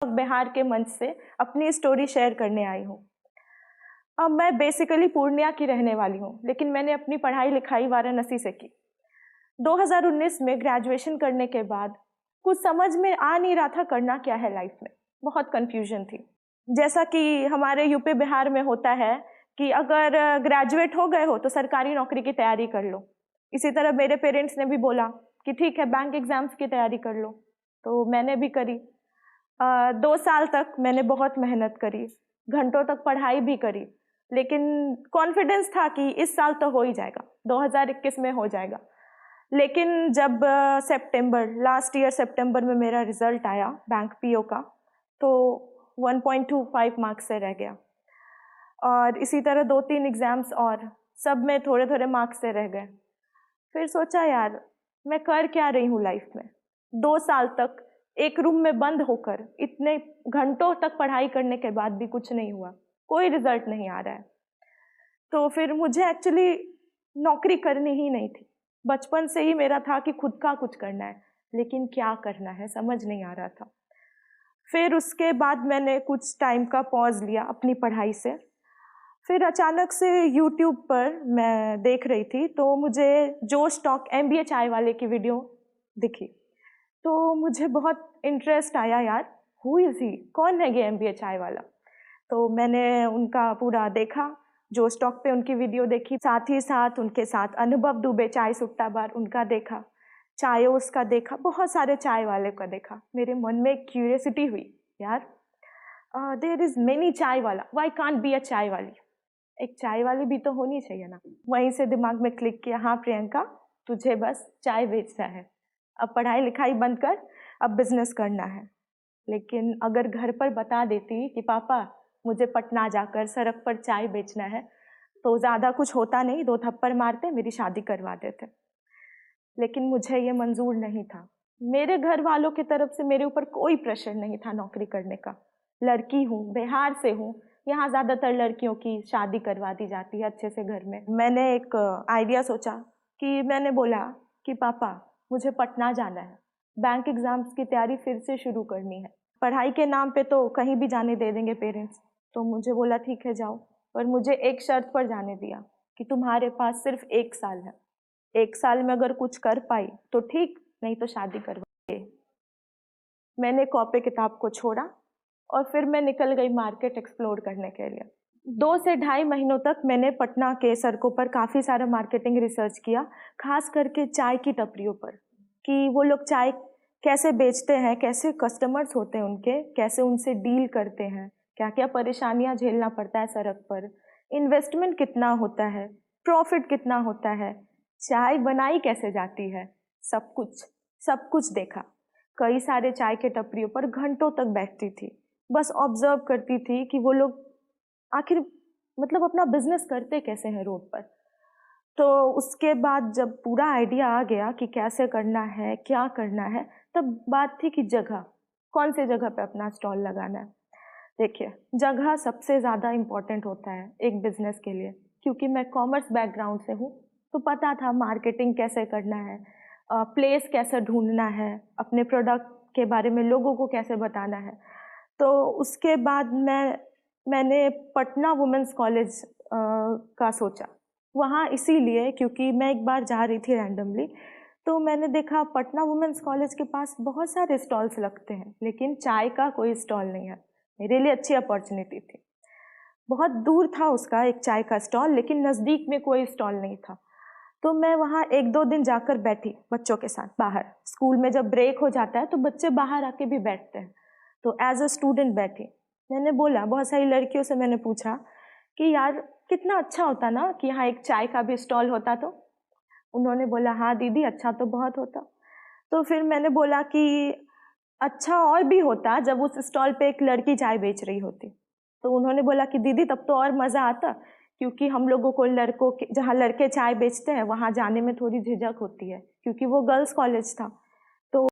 बिहार के मंच से अपनी स्टोरी शेयर करने आई हूँ। अब मैं बेसिकली पूर्णिया की रहने वाली हूँ, लेकिन मैंने अपनी पढ़ाई लिखाई वाराणसी से की। 2019 में ग्रेजुएशन करने के बाद कुछ समझ में आ नहीं रहा था करना क्या है लाइफ में। बहुत कंफ्यूजन थी। जैसा कि हमारे यूपी बिहार में होता है कि अगर ग्रेजुएट हो गए हो तो सरकारी नौकरी की तैयारी कर लो। इसी तरह मेरे पेरेंट्स ने भी बोला कि ठीक है, बैंक एग्जाम्स की तैयारी कर लो, तो मैंने भी करी। 2 साल तक मैंने बहुत मेहनत करी, घंटों तक पढ़ाई भी करी, लेकिन कॉन्फिडेंस था कि इस साल तो हो ही जाएगा, 2021 में हो जाएगा। लेकिन जब लास्ट ईयर सितंबर में मेरा रिजल्ट आया बैंक पीओ का, तो 1.25 मार्क्स से रह गया। और इसी तरह 2-3 एग्जाम्स और सब में थोड़े थोड़े मार्क्स से रह गए। फिर सोचा यार मैं कर क्या रही हूँ लाइफ में। 2 साल तक एक रूम में बंद होकर इतने घंटों तक पढ़ाई करने के बाद भी कुछ नहीं हुआ, कोई रिजल्ट नहीं आ रहा है। तो फिर मुझे एक्चुअली नौकरी करनी ही नहीं थी। बचपन से ही मेरा था कि खुद का कुछ करना है, लेकिन क्या करना है समझ नहीं आ रहा था। फिर उसके बाद मैंने कुछ टाइम का पॉज लिया अपनी पढ़ाई से। फिर अचानक से यूट्यूब पर मैं देख रही थी, तो मुझे जोश टॉक MBA चाय वाले की वीडियो दिखी। तो मुझे बहुत इंटरेस्ट आया, यार हु इज़ ही, कौन है ये MBA चाय वाला। तो मैंने उनका पूरा देखा, जो स्टॉक पे उनकी वीडियो देखी, साथ ही साथ उनके साथ अनुभव दुबे चाय सुट्टा बार उनका देखा, चायोस का देखा, बहुत सारे चाय वाले का देखा। मेरे मन में एक क्यूरियोसिटी हुई, यार देयर इज़ मेनी चाय वाला, व्हाई कांट बी अ चाय वाली, एक चाय वाली भी तो होनी चाहिए ना। वहीं से दिमाग में क्लिक किया, हाँ प्रियंका तुझे बस चाय बेचना है, अब पढ़ाई लिखाई बंद कर, अब बिजनेस करना है। लेकिन अगर घर पर बता देती कि पापा मुझे पटना जाकर सड़क पर चाय बेचना है, तो ज़्यादा कुछ होता नहीं, 2 थप्पड़ मारते मेरी शादी करवा देते। लेकिन मुझे ये मंजूर नहीं था। मेरे घर वालों की तरफ से मेरे ऊपर कोई प्रेशर नहीं था नौकरी करने का। लड़की हूँ, बिहार से हूँ, यहाँ ज़्यादातर लड़कियों की शादी करवा दी जाती है अच्छे से घर में। मैंने एक आइडिया सोचा कि मैंने बोला कि पापा मुझे पटना जाना है, बैंक एग्जाम्स की तैयारी फिर से शुरू करनी है। पढ़ाई के नाम पे तो कहीं भी जाने दे देंगे पेरेंट्स, तो मुझे बोला ठीक है जाओ, पर मुझे एक शर्त पर जाने दिया कि तुम्हारे पास सिर्फ 1 साल है, 1 साल में अगर कुछ कर पाई तो ठीक, नहीं तो शादी करवा। मैंने कॉपी किताब को छोड़ा और फिर मैं निकल गई मार्केट एक्सप्लोर करने के लिए। 2 से ढाई महीनों तक मैंने पटना के सड़कों पर काफ़ी सारा मार्केटिंग रिसर्च किया, खास करके चाय की टपरियों पर, कि वो लोग चाय कैसे बेचते हैं, कैसे कस्टमर्स होते हैं उनके, कैसे उनसे डील करते हैं, क्या क्या परेशानियां झेलना पड़ता है सड़क पर, इन्वेस्टमेंट कितना होता है, प्रॉफिट कितना होता है, चाय बनाई कैसे जाती है, सब कुछ देखा। कई सारे चाय के टपरियों पर घंटों तक बैठती थी, बस ऑब्जर्व करती थी कि वो लोग आखिर मतलब अपना बिजनेस करते कैसे हैं रोड पर। तो उसके बाद जब पूरा आइडिया आ गया कि कैसे करना है, क्या करना है, तब बात थी कि जगह, कौन सी जगह पे अपना स्टॉल लगाना है। देखिए, जगह सबसे ज़्यादा इम्पोर्टेंट होता है एक बिजनेस के लिए, क्योंकि मैं कॉमर्स बैकग्राउंड से हूँ, तो पता था मार्केटिंग कैसे करना है, प्लेस कैसे ढूंढना है, अपने प्रोडक्ट के बारे में लोगों को कैसे बताना है। तो उसके बाद मैंने पटना वुमेंस कॉलेज का सोचा। वहाँ इसीलिए क्योंकि मैं एक बार जा रही थी रैंडमली, तो मैंने देखा पटना वुमेंस कॉलेज के पास बहुत सारे स्टॉल्स लगते हैं, लेकिन चाय का कोई स्टॉल नहीं है। मेरे लिए अच्छी अपॉर्चुनिटी थी। बहुत दूर था उसका एक चाय का स्टॉल, लेकिन नज़दीक में कोई स्टॉल नहीं था। तो मैं वहाँ 1-2 दिन जाकर बैठी बच्चों के साथ बाहर। स्कूल में जब ब्रेक हो जाता है तो बच्चे बाहर आके भी बैठते हैं, तो एज अ स्टूडेंट बैठी। मैंने बोला, बहुत सारी लड़कियों से मैंने पूछा कि यार कितना अच्छा होता ना कि यहाँ एक चाय का भी स्टॉल होता। तो उन्होंने बोला हाँ दीदी अच्छा तो बहुत होता। तो फिर मैंने बोला कि अच्छा और भी होता जब उस स्टॉल पे एक लड़की चाय बेच रही होती। तो उन्होंने बोला कि दीदी तब तो और मज़ा आता, क्योंकि हम लोगों को लड़कों के जहाँ लड़के चाय बेचते हैं वहाँ जाने में थोड़ी झिझक होती है, क्योंकि वो गर्ल्स कॉलेज था।